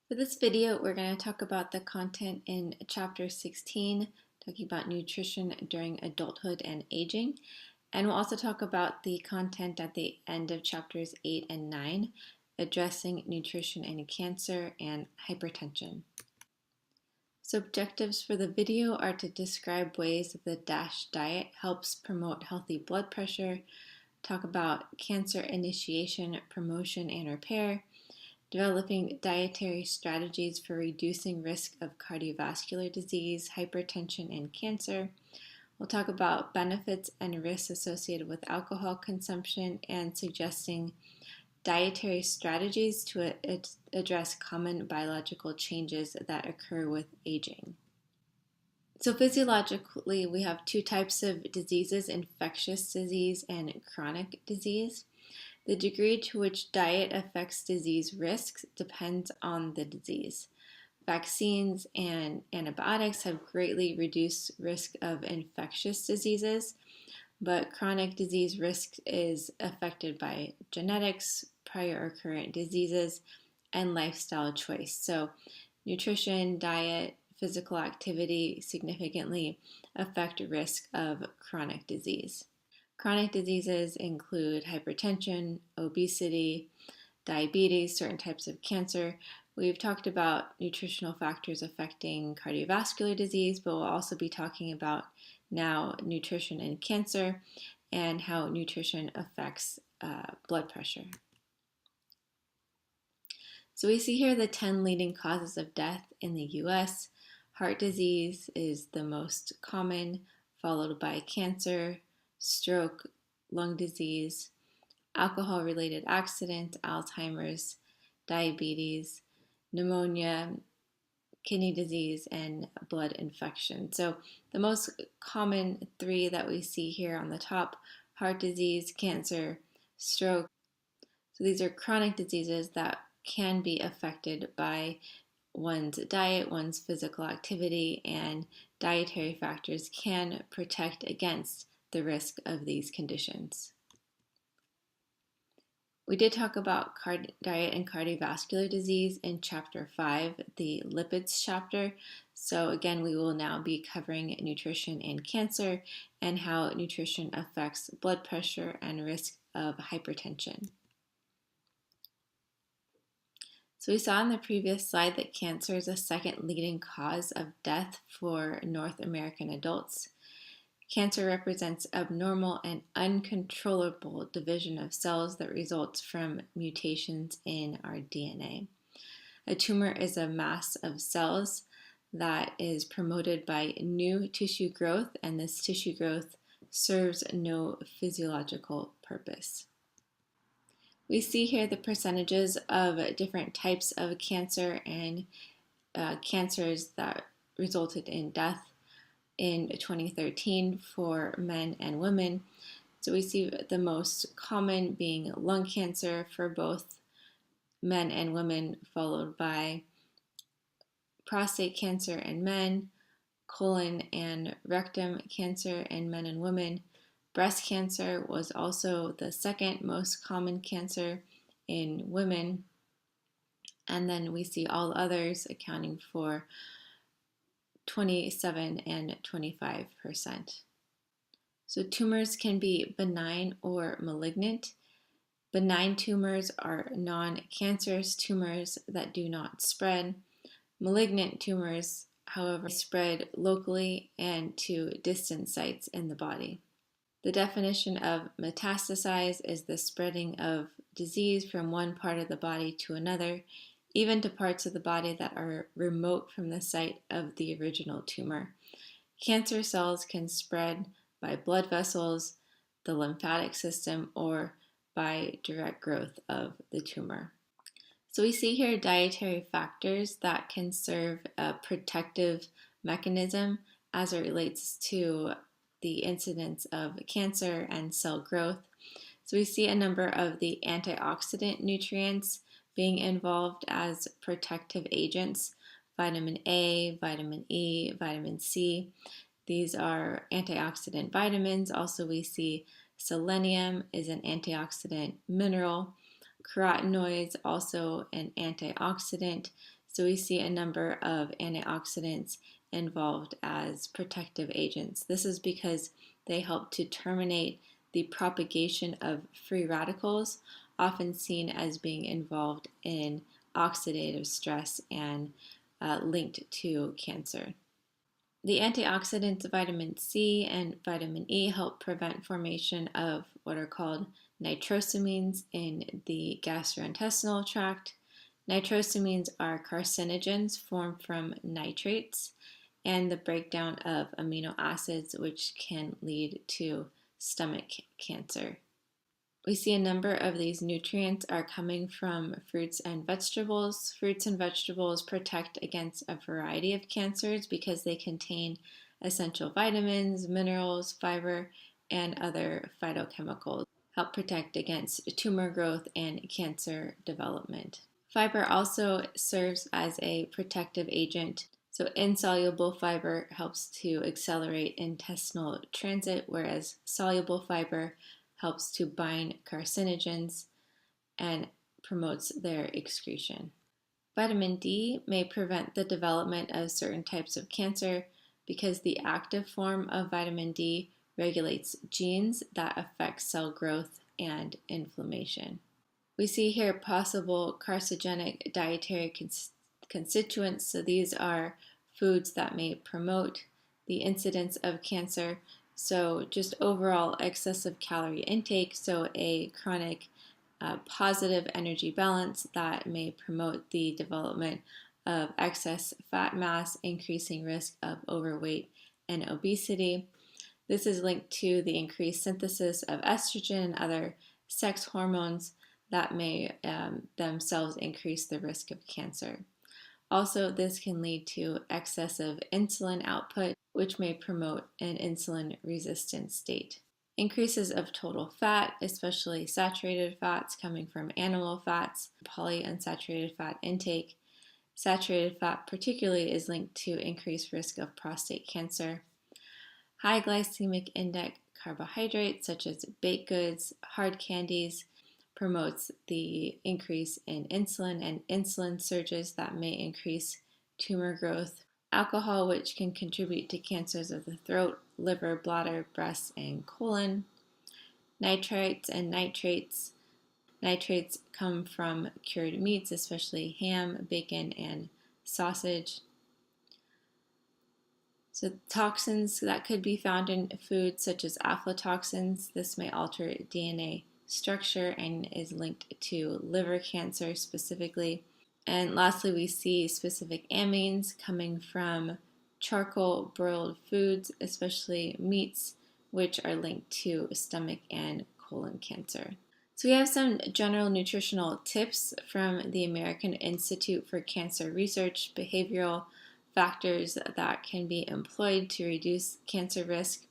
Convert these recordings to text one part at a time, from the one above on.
For this video, we're going to talk about the content in Chapter 16, talking about nutrition during adulthood and aging. And we'll also talk about the content at the end of Chapters 8 and 9, addressing nutrition and cancer and hypertension. So objectives for the video are to describe ways that the DASH diet helps promote healthy blood pressure, talk about cancer initiation, promotion, and repair, developing dietary strategies for reducing risk of cardiovascular disease, hypertension, and cancer. We'll talk about benefits and risks associated with alcohol consumption and suggesting dietary strategies to address common biological changes that occur with aging. So physiologically, we have two types of diseases: infectious disease and chronic disease. The degree to which diet affects disease risks depends on the disease. Vaccines and antibiotics have greatly reduced risk of infectious diseases, but chronic disease risk is affected by genetics, prior or current diseases, and lifestyle choice. So nutrition, diet, physical activity significantly affect risk of chronic disease. Chronic diseases include hypertension, obesity, diabetes, certain types of cancer. We've talked about nutritional factors affecting cardiovascular disease, but we'll also be talking about now nutrition and cancer and how nutrition affects blood pressure. So we see here the 10 leading causes of death in the US. Heart disease is the most common, followed by cancer, stroke, lung disease, alcohol-related accident, Alzheimer's, diabetes, pneumonia, kidney disease, and blood infection. So the most common three that we see here on the top: heart disease, cancer, stroke. So these are chronic diseases that can be affected by one's diet, one's physical activity, and dietary factors can protect against the risk of these conditions. We did talk about diet and cardiovascular disease in Chapter 5, the lipids chapter. So again, we will now be covering nutrition and cancer and how nutrition affects blood pressure and risk of hypertension. So we saw in the previous slide that cancer is the second leading cause of death for North American adults. Cancer represents abnormal and uncontrollable division of cells that results from mutations in our DNA. A tumor is a mass of cells that is promoted by new tissue growth, and this tissue growth serves no physiological purpose. We see here the percentages of different types of cancer and cancers that resulted in death in 2013 for men and women. So we see the most common being lung cancer for both men and women, followed by prostate cancer in men, colon and rectum cancer in men and women. Breast cancer was also the second most common cancer in women. And then we see all others accounting for 27 and 25%. So tumors can be benign or malignant. Benign tumors are non-cancerous tumors that do not spread. Malignant tumors, however, spread locally and to distant sites in the body. The definition of metastasize is the spreading of disease from one part of the body to another, even to parts of the body that are remote from the site of the original tumor. Cancer cells can spread by blood vessels, the lymphatic system, or by direct growth of the tumor. So we see here dietary factors that can serve a protective mechanism as it relates to the incidence of cancer and cell growth. So we see a number of the antioxidant nutrients being involved as protective agents: vitamin A, vitamin E, vitamin C. These are antioxidant vitamins. Also, we see selenium is an antioxidant mineral. Carotenoids, also an antioxidant. So we see a number of antioxidants involved as protective agents. This is because they help to terminate the propagation of free radicals, often seen as being involved in oxidative stress and linked to cancer. The antioxidants vitamin C and vitamin E help prevent formation of what are called nitrosamines in the gastrointestinal tract. Nitrosamines are carcinogens formed from nitrates and the breakdown of amino acids, which can lead to stomach cancer. We see a number of these nutrients are coming from fruits and vegetables. Fruits and vegetables protect against a variety of cancers because they contain essential vitamins, minerals, fiber, and other phytochemicals, help protect against tumor growth and cancer development. Fiber also serves as a protective agent. So, insoluble fiber helps to accelerate intestinal transit, whereas soluble fiber helps to bind carcinogens and promotes their excretion. Vitamin D may prevent the development of certain types of cancer because the active form of vitamin D regulates genes that affect cell growth and inflammation. We see here possible carcinogenic dietary constituents. So these are foods that may promote the incidence of cancer. So just overall excessive calorie intake, so a chronic positive energy balance that may promote the development of excess fat mass, increasing risk of overweight and obesity. This is linked to the increased synthesis of estrogen and other sex hormones that may themselves increase the risk of cancer. Also, this can lead to excessive insulin output, which may promote an insulin resistant state. Increases of total fat, especially saturated fats coming from animal fats, polyunsaturated fat intake. Saturated fat particularly is linked to increased risk of prostate cancer. High glycemic index carbohydrates such as baked goods, hard candies, promotes the increase in insulin and insulin surges that may increase tumor growth. Alcohol, which can contribute to cancers of the throat, liver, bladder, breast, and colon. Nitrites and nitrates. Nitrates come from cured meats, especially ham, bacon, and sausage. So toxins that could be found in foods such as aflatoxins. This may alter DNA structure and is linked to liver cancer specifically. And lastly, we see specific amines coming from charcoal broiled foods, especially meats, which are linked to stomach and colon cancer. So we have some general nutritional tips from the American Institute for Cancer Research, behavioral factors that can be employed to reduce cancer risk.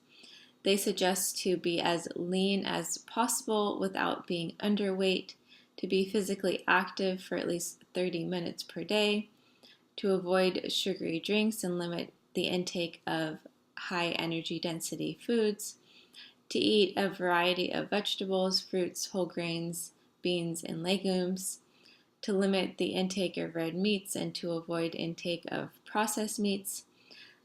They suggest to be as lean as possible without being underweight, to be physically active for at least 30 minutes per day, to avoid sugary drinks and limit the intake of high energy density foods, to eat a variety of vegetables, fruits, whole grains, beans, and legumes, to limit the intake of red meats and to avoid intake of processed meats,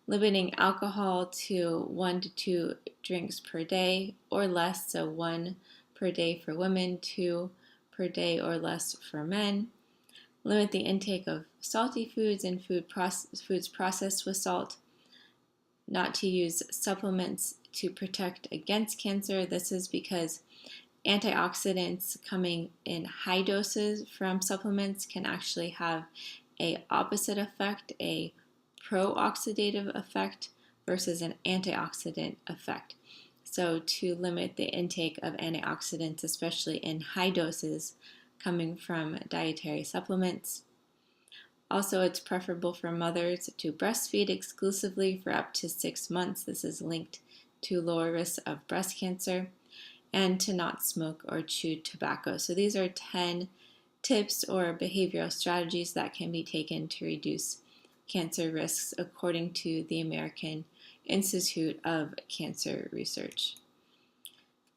limiting alcohol to 1 to 2 drinks per day or less, so 1 per day for women, 2 per day or less for men. Limit the intake of salty foods and foods processed with salt. Not to use supplements to protect against cancer. This is because antioxidants coming in high doses from supplements can actually have an opposite effect, a pro-oxidative effect versus an antioxidant effect. So to limit the intake of antioxidants, especially in high doses coming from dietary supplements. Also, it's preferable for mothers to breastfeed exclusively for up to 6 months. This is linked to lower risks of breast cancer, and to not smoke or chew tobacco. So these are 10 tips or behavioral strategies that can be taken to reduce cancer risks according to the American Institute of Cancer Research.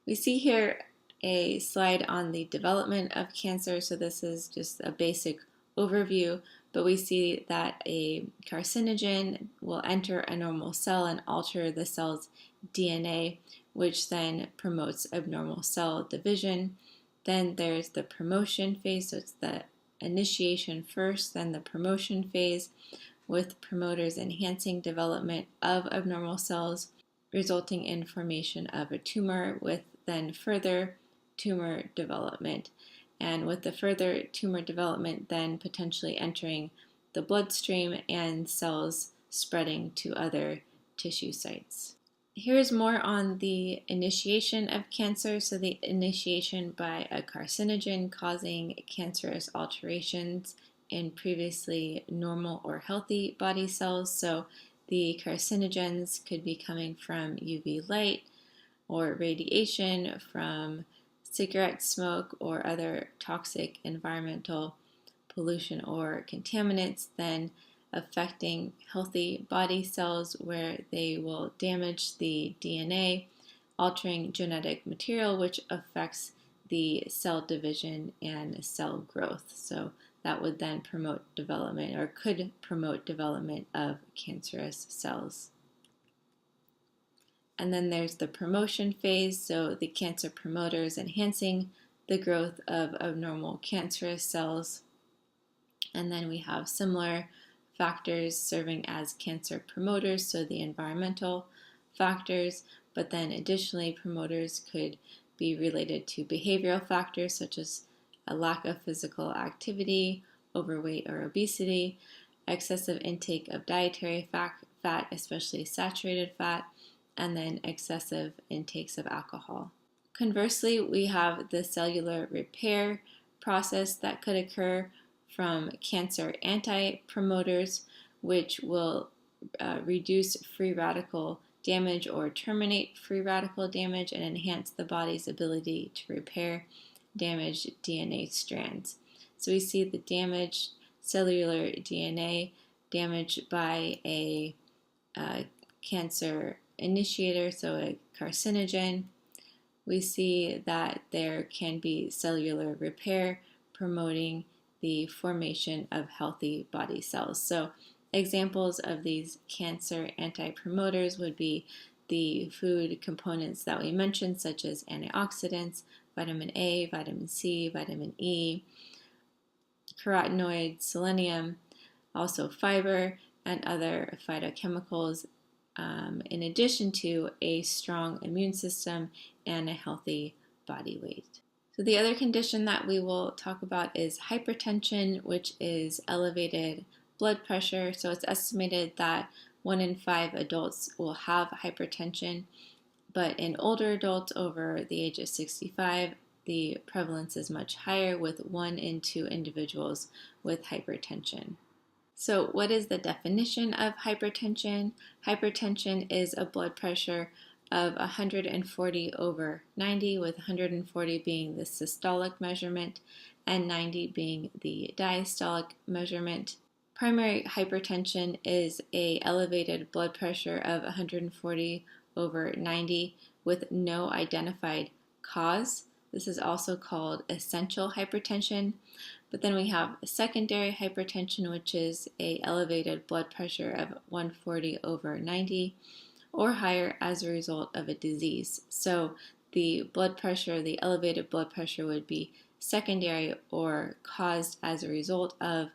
We see here a slide on the development of cancer. So this is just a basic overview, but we see that a carcinogen will enter a normal cell and alter the cell's DNA, which then promotes abnormal cell division. Then there's the promotion phase, so it's the initiation first, then the promotion phase, with promoters enhancing development of abnormal cells, resulting in formation of a tumor, with then further tumor development. And with the further tumor development, then potentially entering the bloodstream and cells spreading to other tissue sites. Here's more on the initiation of cancer. So the initiation by a carcinogen causing cancerous alterations in previously normal or healthy body cells. So the carcinogens could be coming from UV light or radiation from cigarette smoke or other toxic environmental pollution or contaminants, then affecting healthy body cells where they will damage the DNA, altering genetic material, which affects the cell division and cell growth. So that would then promote development, or could promote development, of cancerous cells. And then there's the promotion phase, so the cancer promoters enhancing the growth of abnormal cancerous cells. And then we have similar factors serving as cancer promoters, so the environmental factors, but then additionally promoters could be related to behavioral factors such as a lack of physical activity, overweight or obesity, excessive intake of dietary fat, especially saturated fat, and then excessive intakes of alcohol. Conversely, we have the cellular repair process that could occur from cancer anti-promoters, which will reduce free radical damage or terminate free radical damage and enhance the body's ability to repair damaged DNA strands. So we see the damaged cellular DNA damaged by a cancer initiator, so a carcinogen. We see that there can be cellular repair promoting the formation of healthy body cells. So examples of these cancer anti-promoters would be the food components that we mentioned, such as antioxidants, vitamin A, vitamin C, vitamin E, carotenoids, selenium, also fiber, and other phytochemicals, in addition to a strong immune system and a healthy body weight. So the other condition that we will talk about is hypertension, which is elevated blood pressure. So it's estimated that 1 in 5 adults will have hypertension, but in older adults over the age of 65, the prevalence is much higher, with 1 in 2 individuals with hypertension. So what is the definition of hypertension? Hypertension is a blood pressure of 140 over 90, with 140 being the systolic measurement and 90 being the diastolic measurement. Primary hypertension is an elevated blood pressure of 140 over 90 with no identified cause. This is also called essential hypertension. But then we have secondary hypertension, which is an elevated blood pressure of 140 over 90 or higher as a result of a disease. So the blood pressure, the elevated blood pressure, would be secondary or caused as a result of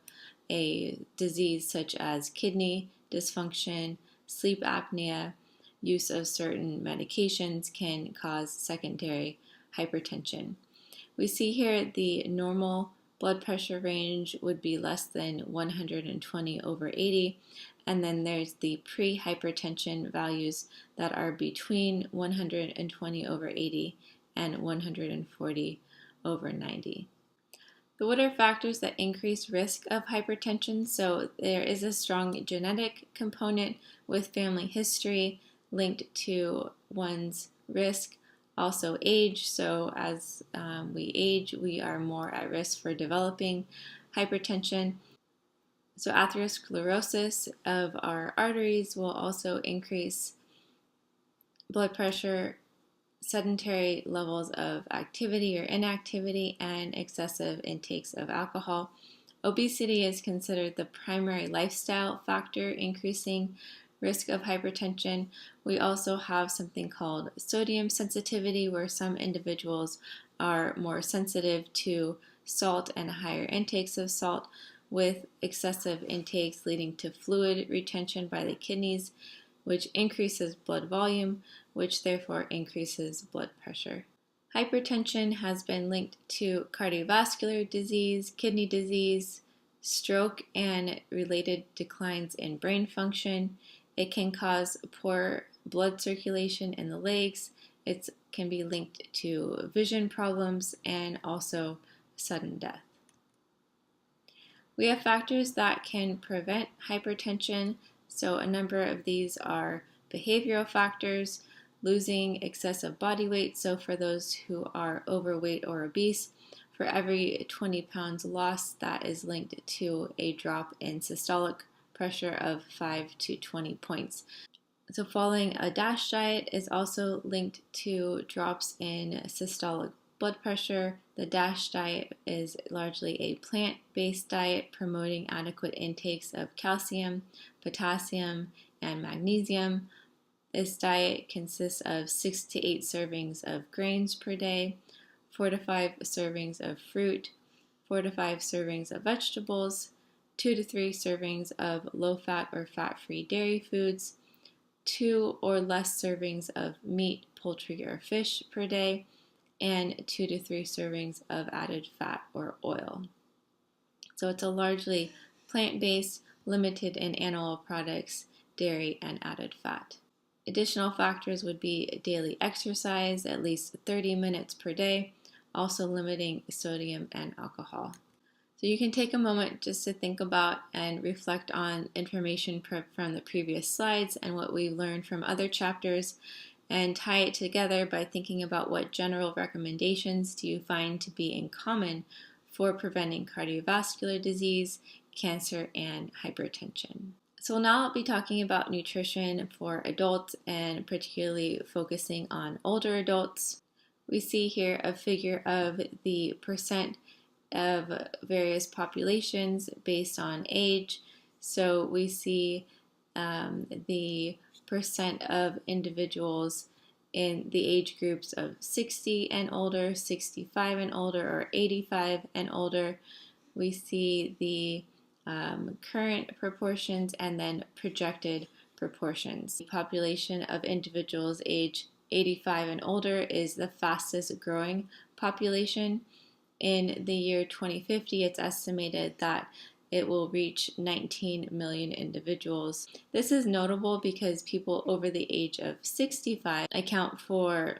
a disease such as kidney dysfunction, sleep apnea, use of certain medications can cause secondary hypertension. We see here the normal blood pressure range would be less than 120 over 80, and then there's the pre-hypertension values that are between 120 over 80 and 140 over 90. So what are factors that increase risk of hypertension? So there is a strong genetic component with family history linked to one's risk. Also age, so as we age, we are more at risk for developing hypertension. So atherosclerosis of our arteries will also increase blood pressure, sedentary levels of activity or inactivity, and excessive intakes of alcohol Obesity is considered the primary lifestyle factor increasing risk of hypertension. We also have something called sodium sensitivity, where some individuals are more sensitive to salt and higher intakes of salt, with excessive intakes leading to fluid retention by the kidneys, which increases blood volume, which therefore increases blood pressure. Hypertension has been linked to cardiovascular disease, kidney disease, stroke, and related declines in brain function. It can cause poor blood circulation in the legs. It can be linked to vision problems and also sudden death. We have factors that can prevent hypertension. So a number of these are behavioral factors, losing excessive body weight. So for those who are overweight or obese, for every 20 pounds lost, that is linked to a drop in systolic pressure of 5 to 20 points. So following a DASH diet is also linked to drops in systolic blood pressure. The DASH diet is largely a plant-based diet promoting adequate intakes of calcium, potassium, and magnesium. This diet consists of 6 to 8 servings of grains per day, 4 to 5 servings of fruit, 4 to 5 servings of vegetables, 2 to 3 servings of low-fat or fat-free dairy foods, 2 or less servings of meat, poultry, or fish per day, and 2 to 3 servings of added fat or oil. So it's a largely plant-based, limited in animal products, dairy, and added fat. Additional factors would be daily exercise, at least 30 minutes per day, also limiting sodium and alcohol. So you can take a moment just to think about and reflect on information from the previous slides and what we've learned from other chapters, and tie it together by thinking about what general recommendations do you find to be in common for preventing cardiovascular disease, cancer, and hypertension. So we'll now be talking about nutrition for adults and particularly focusing on older adults. We see here a figure of the percent of various populations based on age. So we see the percent of individuals in the age groups of 60 and older, 65 and older, or 85 and older. We see the current proportions and then projected proportions. The population of individuals age 85 and older is the fastest growing population. In the year 2050, it's estimated that it will reach 19 million individuals. This is notable because people over the age of 65 account for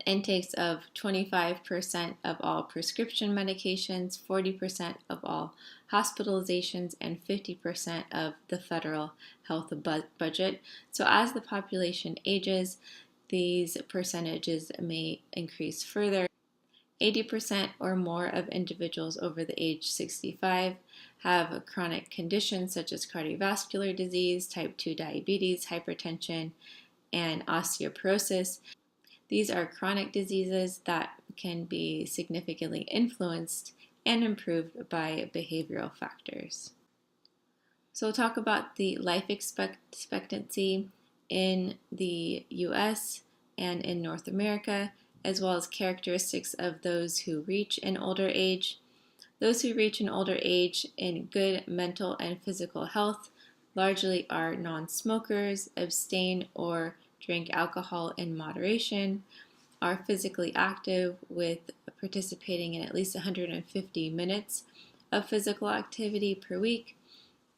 intakes of 25% of all prescription medications, 40% of all hospitalizations, and 50% of the federal health budget. So as the population ages, these percentages may increase further. 80% or more of individuals over the age 65 have chronic conditions such as cardiovascular disease, type 2 diabetes, hypertension, and osteoporosis. These are chronic diseases that can be significantly influenced and improved by behavioral factors. So we'll talk about the life expectancy in the US and in North America, as well as characteristics of those who reach an older age. Those who reach an older age in good mental and physical health largely are non-smokers, abstain or drink alcohol in moderation, are physically active with participating in at least 150 minutes of physical activity per week,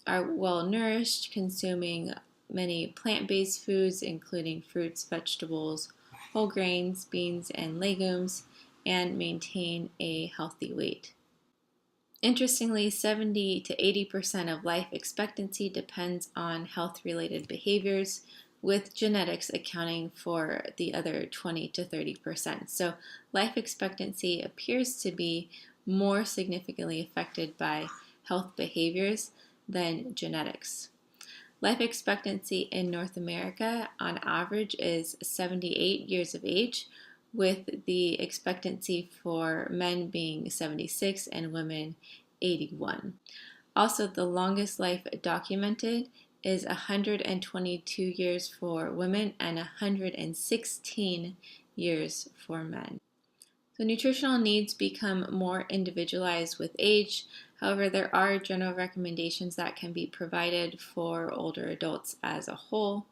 are well nourished, consuming many plant-based foods including fruits, vegetables, whole grains, beans, and legumes, and maintain a healthy weight. Interestingly, 70 to 80% of life expectancy depends on health-related behaviors, with genetics accounting for the other 20 to 30%. So life expectancy appears to be more significantly affected by health behaviors than genetics. Life expectancy in North America on average is 78 years of age, with the expectancy for men being 76 and women 81. Also, the longest life documented is 122 years for women and 116 years for men. So nutritional needs become more individualized with age. However, there are general recommendations that can be provided for older adults as a whole.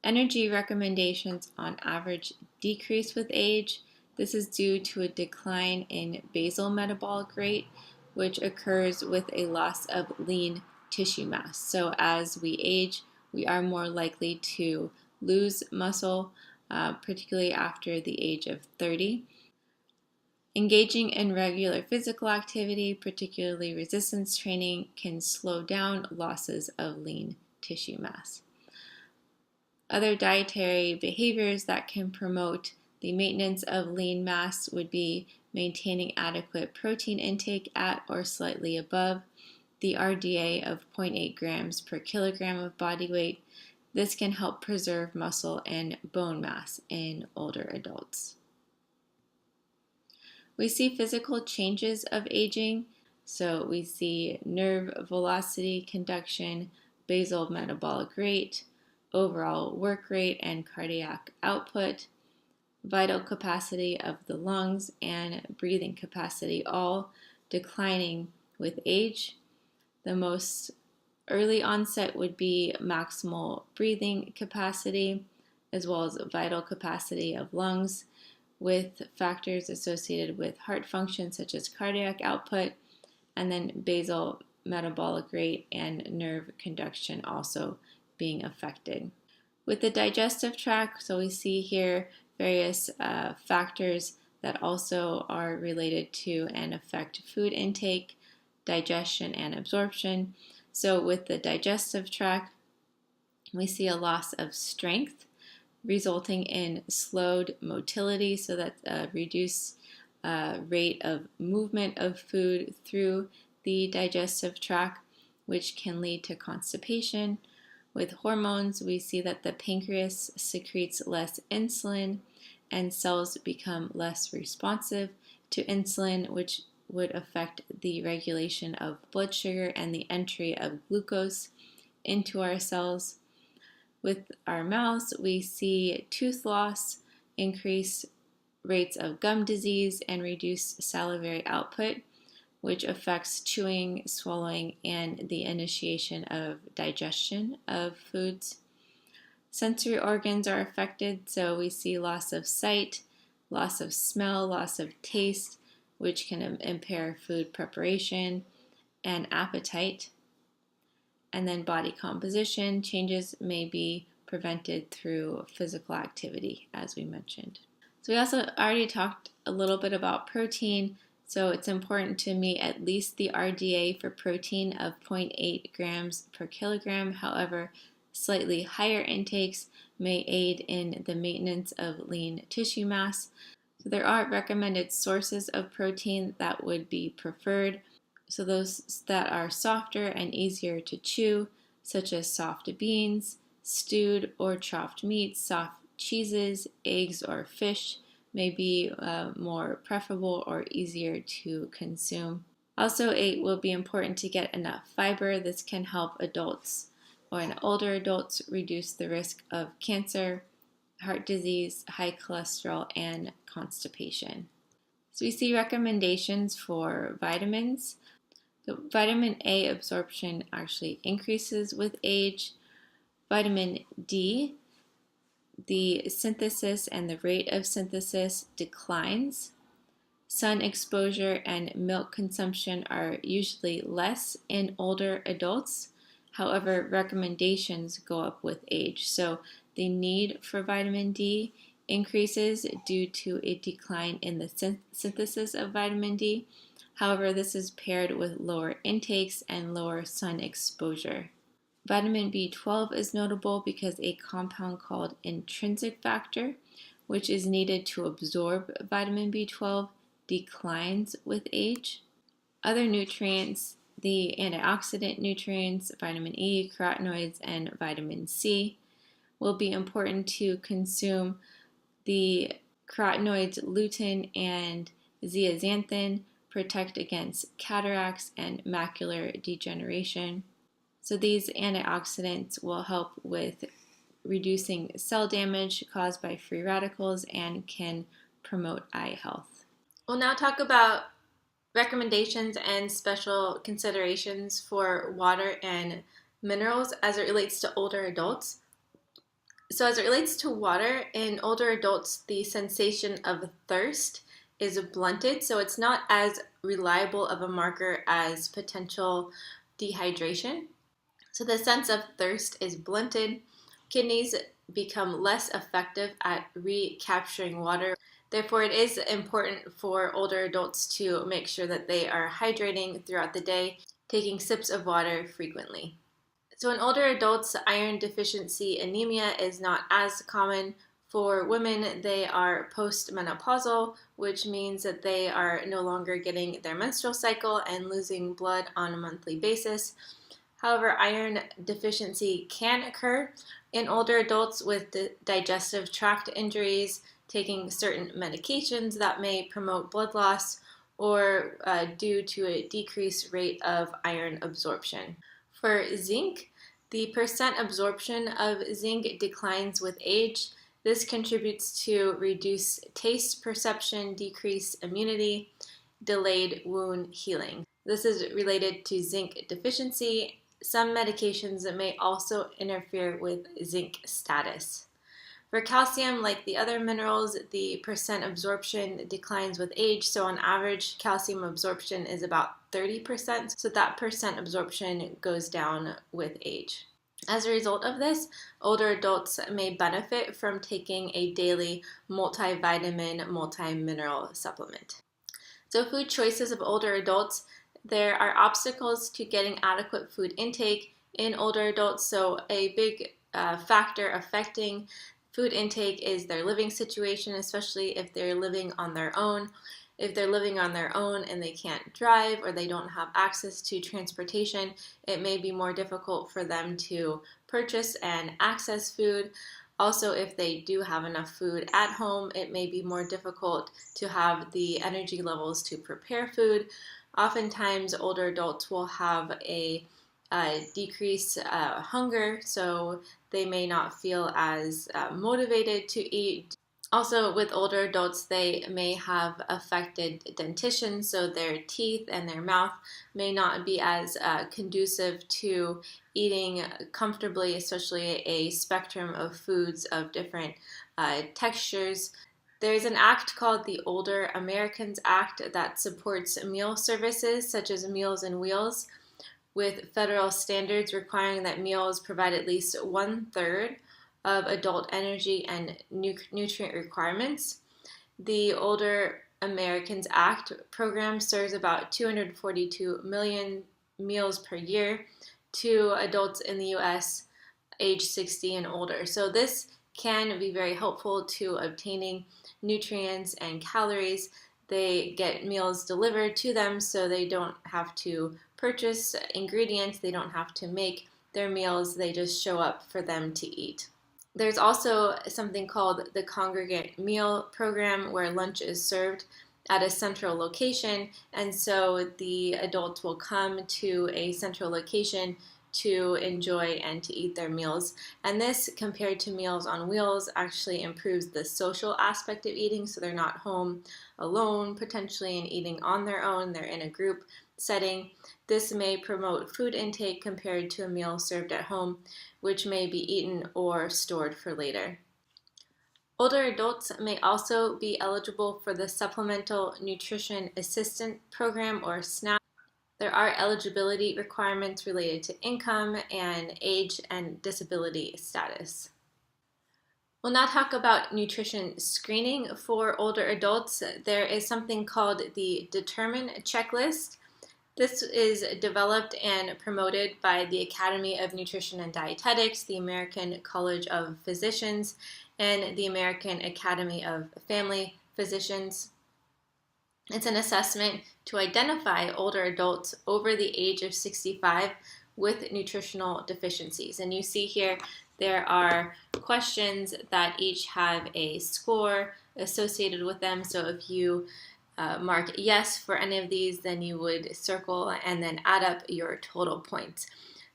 Energy recommendations on average decrease with age. This is due to a decline in basal metabolic rate, which occurs with a loss of lean tissue mass. So as we age, we are more likely to lose muscle, particularly after the age of 30. Engaging in regular physical activity, particularly resistance training, can slow down losses of lean tissue mass. Other dietary behaviors that can promote the maintenance of lean mass would be maintaining adequate protein intake at or slightly above the RDA of 0.8 grams per kilogram of body weight. This can help preserve muscle and bone mass in older adults. We see physical changes of aging. So we see nerve velocity, conduction, basal metabolic rate, overall work rate and cardiac output, vital capacity of the lungs, and breathing capacity, all declining with age. The most early onset would be maximal breathing capacity, as well as vital capacity of lungs, with factors associated with heart function such as cardiac output, and then basal metabolic rate and nerve conduction also being affected. With the digestive tract, so we see here various factors that also are related to and affect food intake, digestion, and absorption. So with the digestive tract, we see a loss of strength resulting in slowed motility, so that's a reduced rate of movement of food through the digestive tract, which can lead to constipation. With hormones, we see that the pancreas secretes less insulin and cells become less responsive to insulin, which would affect the regulation of blood sugar and the entry of glucose into our cells. With our mouths, we see tooth loss, increased rates of gum disease, and reduced salivary output, which affects chewing, swallowing, and the initiation of digestion of foods. Sensory organs are affected, so we see loss of sight, loss of smell, loss of taste, which can impair food preparation and appetite. And then body composition changes may be prevented through physical activity, as we mentioned. So we also already talked a little bit about protein. So it's important to meet at least the RDA for protein of 0.8 grams per kilogram. However, slightly higher intakes may aid in the maintenance of lean tissue mass. So there are recommended sources of protein that would be preferred. So those that are softer and easier to chew, such as soft beans, stewed or chopped meats, soft cheeses, eggs, or fish may be more preferable or easier to consume. Also, it will be important to get enough fiber. This can help adults or in older adults reduce the risk of cancer, heart disease, high cholesterol, and constipation. So we see recommendations for vitamins. So vitamin A absorption actually increases with age. Vitamin D, the synthesis and the rate of synthesis declines. Sun exposure and milk consumption are usually less in older adults. However, recommendations go up with age. So the need for vitamin D increases due to a decline in the synthesis of vitamin D. However, this is paired with lower intakes and lower sun exposure. Vitamin B12 is notable because a compound called intrinsic factor, which is needed to absorb vitamin B12, declines with age. Other nutrients, the antioxidant nutrients, vitamin E, carotenoids, and vitamin C, will be important to consume. The carotenoids lutein and zeaxanthin protect against cataracts and macular degeneration. So these antioxidants will help with reducing cell damage caused by free radicals and can promote eye health. We'll now talk about recommendations and special considerations for water and minerals as it relates to older adults. So as it relates to water, in older adults, the sensation of thirst is blunted, so it's not as reliable of a marker as potential dehydration. So the sense of thirst is blunted. Kidneys become less effective at recapturing water. Therefore, it is important for older adults to make sure that they are hydrating throughout the day, taking sips of water frequently. So in older adults, iron deficiency anemia is not as common. For women, they are postmenopausal, which means that they are no longer getting their menstrual cycle and losing blood on a monthly basis. However, iron deficiency can occur in older adults with digestive tract injuries, taking certain medications that may promote blood loss, or due to a decreased rate of iron absorption. For zinc, the percent absorption of zinc declines with age. This contributes to reduced taste perception, decreased immunity, delayed wound healing. This is related to zinc deficiency. Some medications may also interfere with zinc status. For calcium, like the other minerals, the percent absorption declines with age. So on average, calcium absorption is about 30%. So that percent absorption goes down with age. As a result of this, older adults may benefit from taking a daily multivitamin, multi-mineral supplement. So food choices of older adults, there are obstacles to getting adequate food intake in older adults. So a big factor affecting food intake is their living situation, especially if they're living on their own. If they're living on their own and they can't drive or they don't have access to transportation, it may be more difficult for them to purchase and access food. Also, if they do have enough food at home, it may be more difficult to have the energy levels to prepare food. Oftentimes, older adults will have a decreased hunger, so they may not feel as motivated to eat. Also, with older adults, they may have affected dentition, so their teeth and their mouth may not be as conducive to eating comfortably, especially a spectrum of foods of different textures. There's an act called the Older Americans Act that supports meal services such as Meals on Wheels, with federal standards requiring that meals provide at least 1/3 of adult energy and nutrient requirements. The Older Americans Act program serves about 242 million meals per year to adults in the U.S. age 60 and older. So this can be very helpful to obtaining nutrients and calories. They get meals delivered to them, so they don't have to purchase ingredients, they don't have to make their meals, they just show up for them to eat. There's also something called the Congregate Meal Program, where lunch is served at a central location, and so the adults will come to a central location to enjoy and to eat their meals. And this, compared to Meals on Wheels, actually improves the social aspect of eating, so they're not home alone potentially and eating on their own, they're in a group setting. This may promote food intake compared to a meal served at home, which may be eaten or stored for later. Older adults may also be eligible for the Supplemental Nutrition Assistance Program, or SNAP. There are eligibility requirements related to income and age and disability status. We'll now talk about nutrition screening for older adults. There is something called the Determine checklist. This is developed and promoted by the Academy of Nutrition and Dietetics, the American College of Physicians, and the American Academy of Family Physicians. It's an assessment to identify older adults over the age of 65 with nutritional deficiencies. And you see here there are questions that each have a score associated with them. So if you mark yes for any of these, then you would circle and then add up your total points.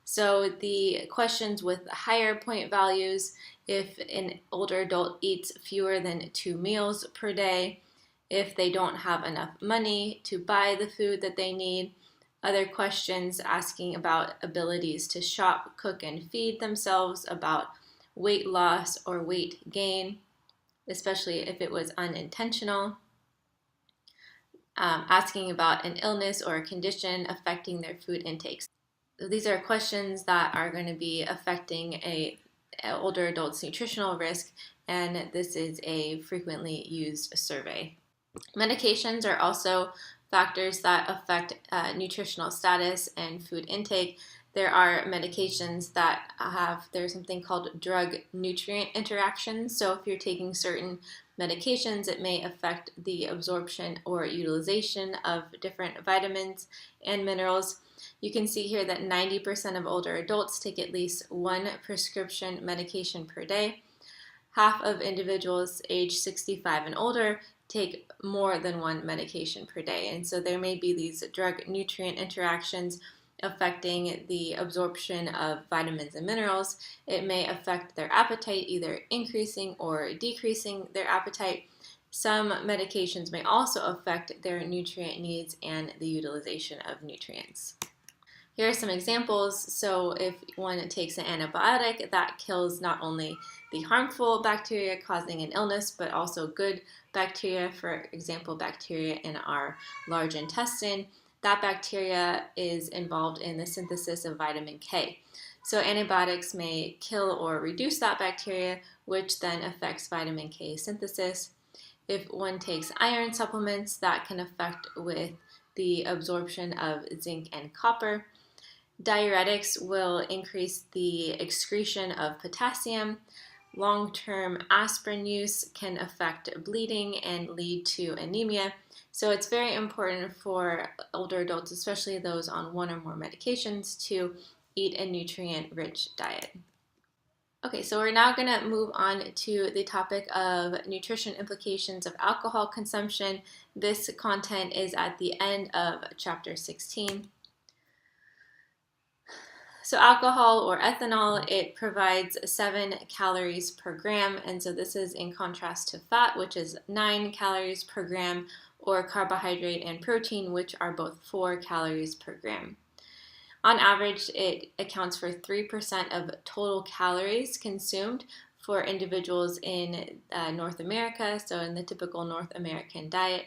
So the questions with higher point values, if an older adult eats fewer than 2 meals per day, if they don't have enough money to buy the food that they need. Other questions asking about abilities to shop, cook, and feed themselves, about weight loss or weight gain, especially if it was unintentional. Asking about an illness or a condition affecting their food intakes. So these are questions that are going to be affecting an older adult's nutritional risk, and this is a frequently used survey. Medications are also factors that affect nutritional status and food intake. There are medications that there's something called drug-nutrient interactions. So if you're taking certain medications, it may affect the absorption or utilization of different vitamins and minerals. You can see here that 90% of older adults take at least one prescription medication per day. Half of individuals age 65 and older take more than one medication per day. And so there may be these drug-nutrient interactions affecting the absorption of vitamins and minerals. It may affect their appetite, either increasing or decreasing their appetite. Some medications may also affect their nutrient needs and the utilization of nutrients. Here are some examples. So if one takes an antibiotic, that kills not only the harmful bacteria causing an illness, but also good bacteria, for example, bacteria in our large intestine. That bacteria is involved in the synthesis of vitamin K. So antibiotics may kill or reduce that bacteria, which then affects vitamin K synthesis. If one takes iron supplements, that can affect with the absorption of zinc and copper. Diuretics will increase the excretion of potassium. Long-term aspirin use can affect bleeding and lead to anemia. So it's very important for older adults, especially those on one or more medications, to eat a nutrient-rich diet. Okay, so we're now going to move on to the topic of nutrition implications of alcohol consumption. This content is at the end of chapter 16. So alcohol or ethanol, it provides 7 calories per gram, and so this is in contrast to fat, which is 9 calories per gram, or carbohydrate and protein, which are both 4 calories per gram. On average, it accounts for 3% of total calories consumed for individuals in North America, so in the typical North American diet.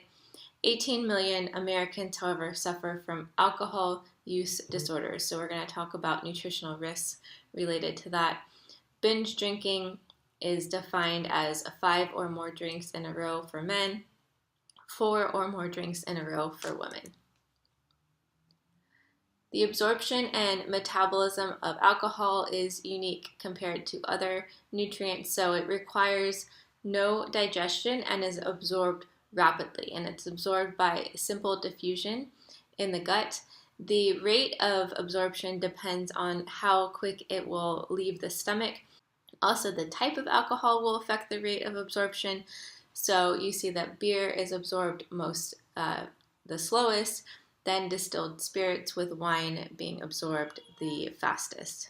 18 million Americans, however, suffer from alcohol use disorders. So we're going to talk about nutritional risks related to that. Binge drinking is defined as 5 or more drinks in a row for men, 4 or more drinks in a row for women. The absorption and metabolism of alcohol is unique compared to other nutrients, so it requires no digestion and is absorbed rapidly, and it's absorbed by simple diffusion in the gut. The rate of absorption depends on how quick it will leave the stomach. Also, the type of alcohol will affect the rate of absorption. So you see that beer is absorbed the slowest, then distilled spirits, with wine being absorbed the fastest.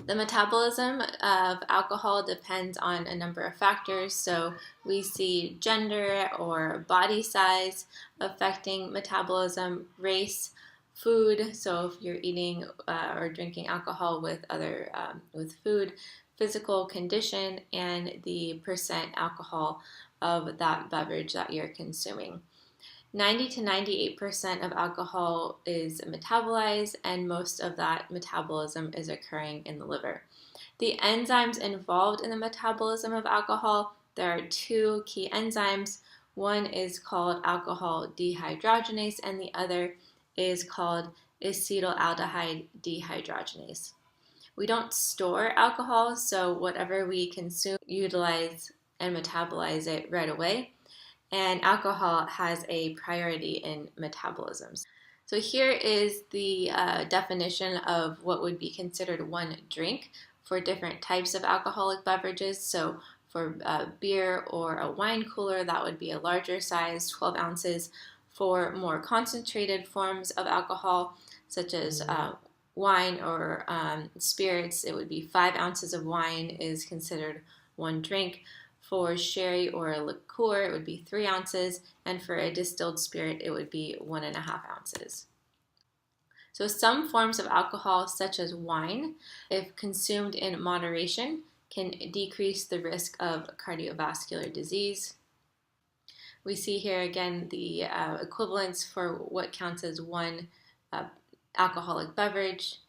The metabolism of alcohol depends on a number of factors. So we see gender or body size affecting metabolism, race, food. So if you're eating or drinking alcohol with food, physical condition, and the percent alcohol of that beverage that you're consuming. 90 to 98% of alcohol is metabolized, and most of that metabolism is occurring in the liver. The enzymes involved in the metabolism of alcohol, there are 2 key enzymes. One is called alcohol dehydrogenase, and the other is called acetaldehyde dehydrogenase. We don't store alcohol, so whatever we consume, utilize, and metabolize it right away. And alcohol has a priority in metabolisms. So here is the definition of what would be considered one drink for different types of alcoholic beverages. So For beer or a wine cooler, that would be a larger size, 12 ounces. For more concentrated forms of alcohol, such as wine or spirits, it would be 5 ounces of wine is considered one drink. For sherry or a liqueur, it would be 3 ounces, and for a distilled spirit, it would be 1.5 ounces. So some forms of alcohol, such as wine, if consumed in moderation, can decrease the risk of cardiovascular disease. We see here again the equivalents for what counts as one alcoholic beverage.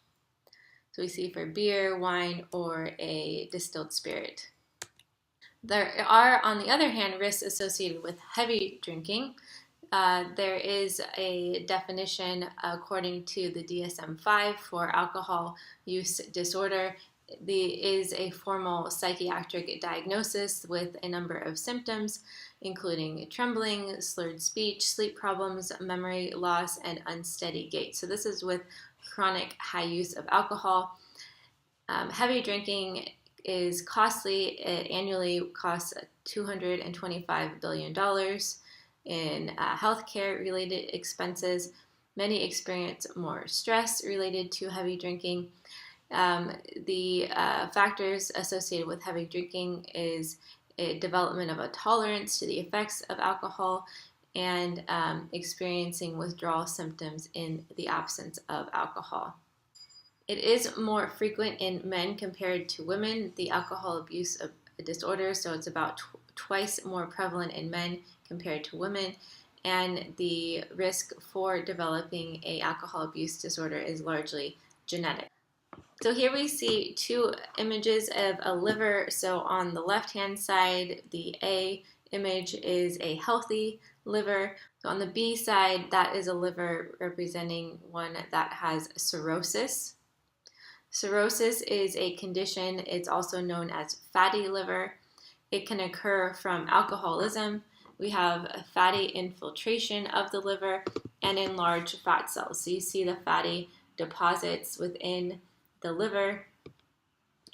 So we see for beer, wine, or a distilled spirit. There are, on the other hand, risks associated with heavy drinking. There is a definition according to the DSM-5 for alcohol use disorder. Is a formal psychiatric diagnosis with a number of symptoms, including trembling, slurred speech, sleep problems, memory loss, and unsteady gait. So this is with chronic high use of alcohol. Heavy drinking is costly. It annually costs $225 billion in healthcare related expenses. Many experience more stress related to heavy drinking. The factors associated with heavy drinking is a development of a tolerance to the effects of alcohol and experiencing withdrawal symptoms in the absence of alcohol. It is more frequent in men compared to women, the alcohol abuse disorder, so it's about twice more prevalent in men compared to women, and the risk for developing an alcohol abuse disorder is largely genetic. So here we see two images of a liver. So on the left-hand side, the A image is a healthy liver. So on the B side, that is a liver representing one that has cirrhosis. Cirrhosis is a condition. It's also known as fatty liver. It can occur from alcoholism. We have fatty infiltration of the liver and enlarged fat cells. So you see the fatty deposits within the liver.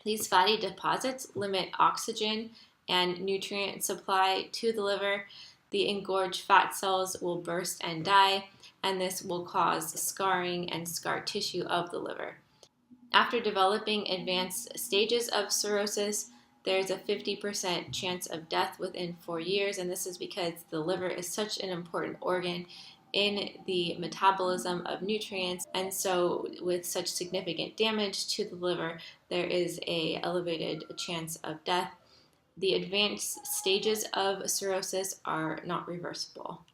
These fatty deposits limit oxygen and nutrient supply to the liver. The engorged fat cells will burst and die, and this will cause scarring and scar tissue of the liver. After developing advanced stages of cirrhosis, there's a 50% chance of death within 4 years, and this is because the liver is such an important organ in the metabolism of nutrients, and so with such significant damage to the liver, there is an elevated chance of death. The advanced stages of cirrhosis are not reversible.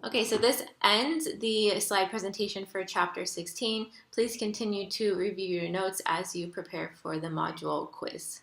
Okay, so this ends the slide presentation for Chapter 16. Please continue to review your notes as you prepare for the module quiz.